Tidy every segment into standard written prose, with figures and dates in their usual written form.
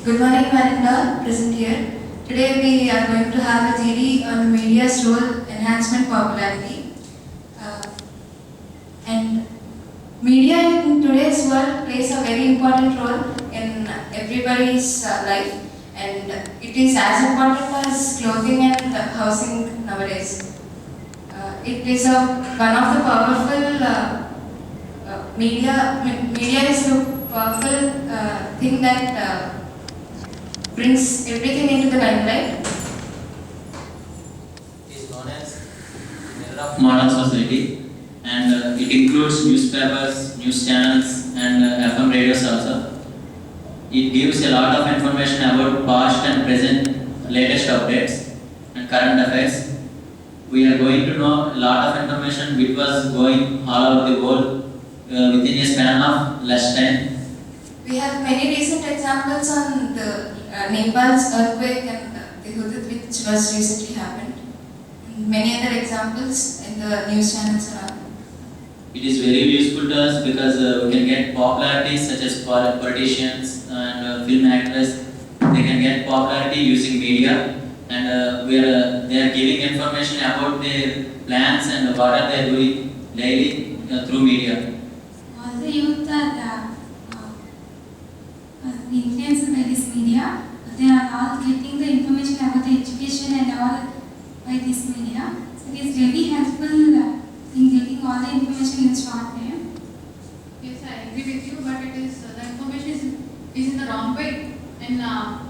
Good morning, Marinda, present here. Today we are going to have a theory on media's role, enhancement, popularity. Uh, and media in today's world plays a very important role in everybody's life, and it is as important as clothing and housing nowadays. It is one of the powerful media is a powerful thing that brings everything into the limelight. It is known as mirror of modern society, and it includes newspapers, news channels, and FM radios also. It gives a lot of information about past and present latest updates and current affairs. We are going to know a lot of information which was going all over the world within a span of less time. We have many recent examples on the Nepal's earthquake and the Hudud which was recently happened. And many other examples in the news channels and all. It is very useful to us because we can get popularity such as politicians and film actors. They can get popularity using media, and they are giving information about their plans and what are they doing daily through media. All the youth are influenced by this media. They are all getting the information about the education and all by this media. So it is really helpful in getting all the information in a short time. Yes, I agree with you, but it is the information is in the wrong way, and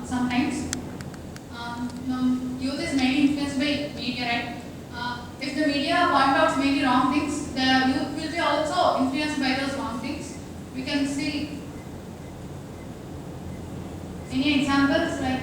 sometimes youth is mainly influenced by media, right? If the media point out many wrong things, the youth will be also influenced by those wrong things. We can see any examples like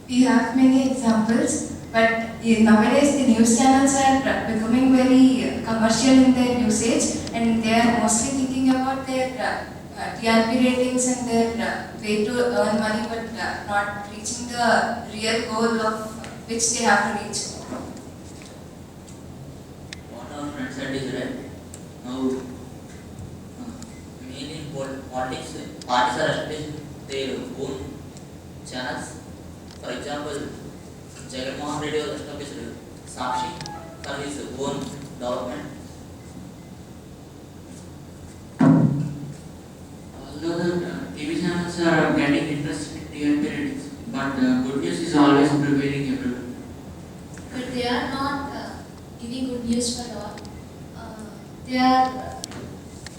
We have many examples, but nowadays the news channels are becoming very commercial in their usage, and they are mostly thinking about their TRP ratings and their way to earn money, but not reaching the real goal of which they have to reach. What our friend said is right. Now, mainly in politics, parties are establishing their own channels. For example, Jagannath Reddy was established Sakshi for his own development. Although the TV channels are getting interest in TRP ratings, but good news is always prevailing everywhere. But they are not giving good news for all. They are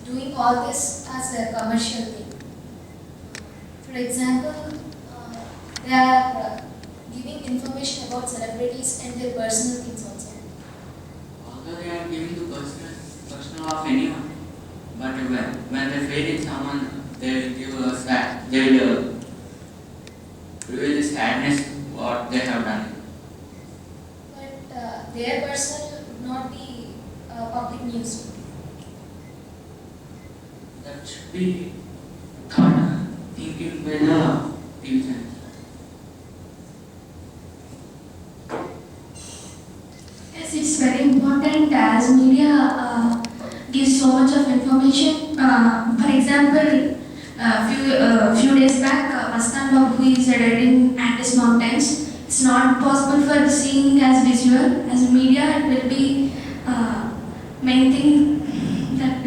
doing all this as a commercial thing. For example, they are giving information about celebrities and their personal things also. Although they are giving the personal of anyone, but when they fail in someone, they will give a sad, they will reveal the sadness what they have done. But their personal would not be public news. That should be thought thinking by the TV channels. Yes, it's very important as media gives so much of information. For example, few days back, Mastan Babu is dead in Andes Mountains. It's not possible for seeing as visual. As media, it will be main thing that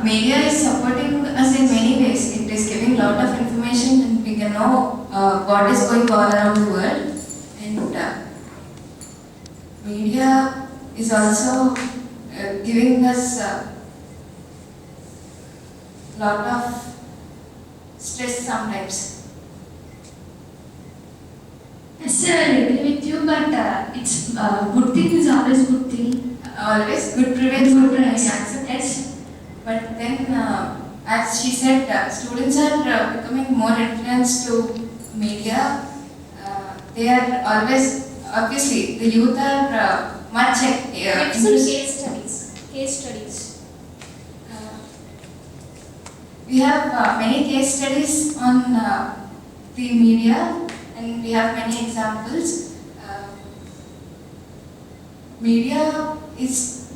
Media is supporting us in many ways. It is giving lot of information, and we can know what is going all around the world. And media is also giving us lot of stress sometimes. Yes, sir, I agree with you, but it's good thing is always good thing. Always good prevents Good good prevents. yes. But then, as she said, students are becoming more influenced to media. They are always, obviously, the youth are much Give some case studies. Case studies. We have many case studies on the media, and we have many examples. Media is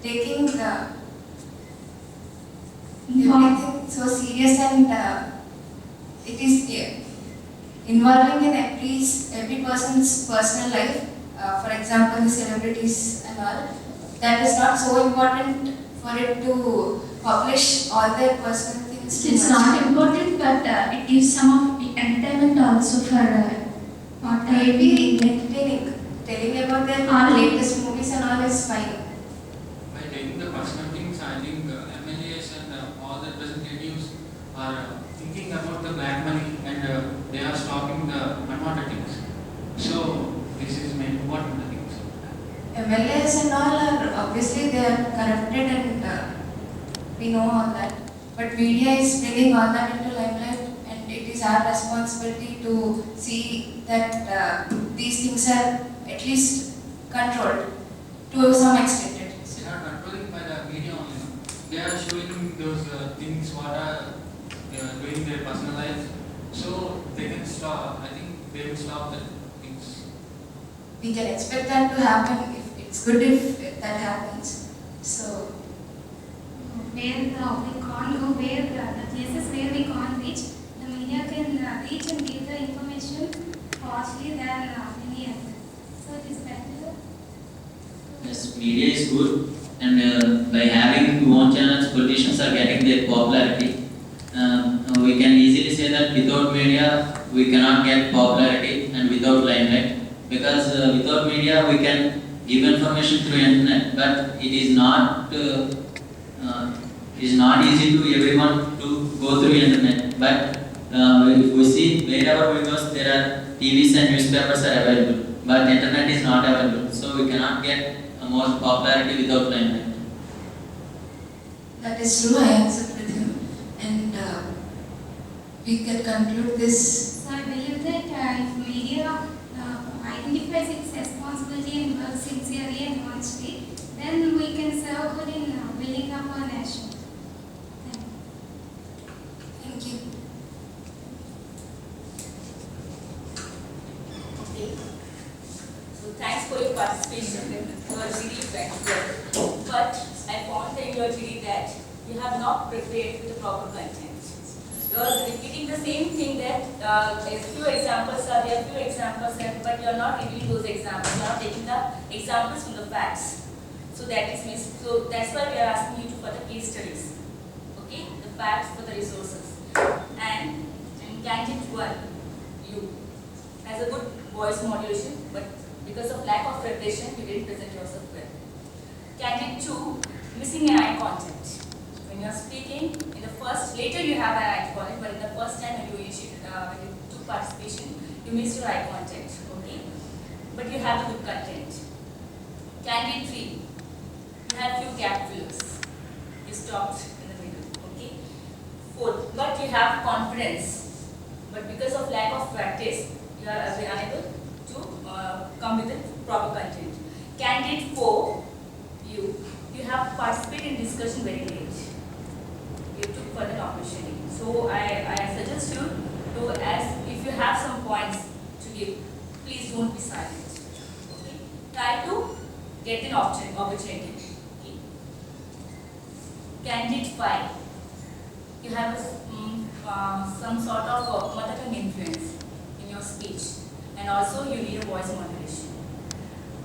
taking everything so serious, and it is involving in every person's personal life. For example, the celebrities and all. That is not so important for it to publish all their personal things. too It's much. not important, but it gives some of the entertainment also for what Maybe entertaining, telling about their latest movies and all is fine. By taking the personal things, I think MLAs and all the representatives are thinking about the black money, and they are stopping the unwanted things. So this is main important things. MLAs and all are obviously they are corrupted, and we know all that. But media is bringing all that into limelight, and it is our responsibility to see that these things are at least controlled to some extent. They are controlling by the media only. They are showing those things what are doing their personal life. So they can stop. I think they will stop the things. We can expect that to happen. If it's good if that happens. So where we can't go, where the places where we can't reach, the media can reach and give the information fastly than many others. So it is better. Yes, media is good, and by having own channels, politicians are getting their popularity. We can easily say that without media, we cannot get popularity, and without limelight, because without media, we can give information through internet, but it is not easy to everyone to go through internet. But if we see wherever we go, there are TVs and newspapers are available, but internet is not available, so we cannot get more popularity without limelight. that is true. I accept with him, and we can conclude this. So I believe that if media identifies its responsibility and works sincerely and honestly, then we can serve good in building up our nation. Thank you. Thank you. Okay. So thanks for your participation in your GD event. But I found in your GD that you have not prepared with the proper content. You are repeating the same thing that a few examples are there, few examples there, but you are not revealing those examples. You are not taking the examples from the facts. So that is missing. So that's why we are asking you to for the case studies. Okay, the facts for the resources. And in candidate 1, you has a good voice modulation, but because of lack of preparation, you didn't present yourself well. Candidate 2, missing an eye contact. When you are speaking, in the first, later you have an eye contact, but in the first time when you initiated, when you took participation, you missed your eye contact. Okay, but you have the good content. Candidate 3, you have few gap fillers. You stopped in the middle. Okay. 4, but you have confidence, but because of lack of practice, you are unable to come with the proper content. Candidate 4, you have participated in discussion very late. You took further opportunity. So I suggest you to, as if you have some points to give, please don't be silent. Okay. Try to get an opportunity. Okay. Candidate 5, you have some sort of mother tongue influence in your speech, and also you need a voice modulation.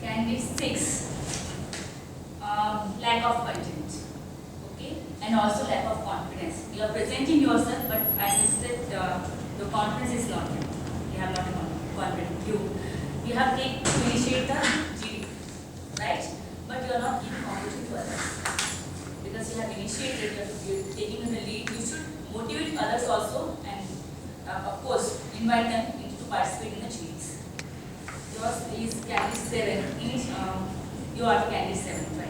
Candidate 6, lack of content, okay, and also lack of confidence. You are presenting yourself, but I guess that the confidence is not there. You have not confidence. You have to initiate the GD, right? But you are not giving opportunity to others. Because you have initiated, you are taking the lead, you should motivate others also, and of course, invite them to participate in the GDs. Yours is candidate 7. You are candidate 7, right?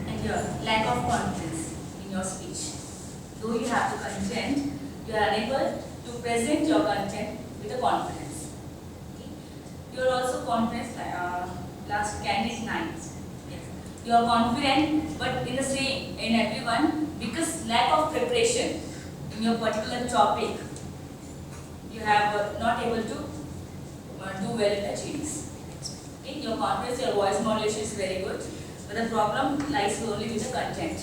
And your lack of confidence in your speech. Though you have the content, you are unable to present your content with a confidence. Okay? You are also confident, last candidate 9. Yes. You are confident, but in the same, in everyone, because lack of preparation in your particular topic, you have not able to do well in the GDs. Okay, your confidence, your voice modulation is very good, but the problem lies only with the content.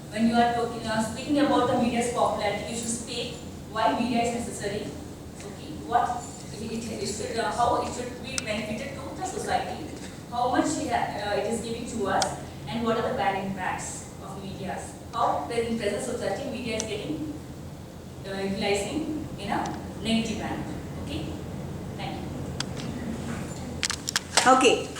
When you are talking, speaking about the media's popularity, you should speak why media is necessary. Okay, what it should, how it should be benefited to the society, how much it is giving to us, and what are the bad impacts of media. How in present society media is getting utilizing in a negative manner. Okay, thank you. Okay.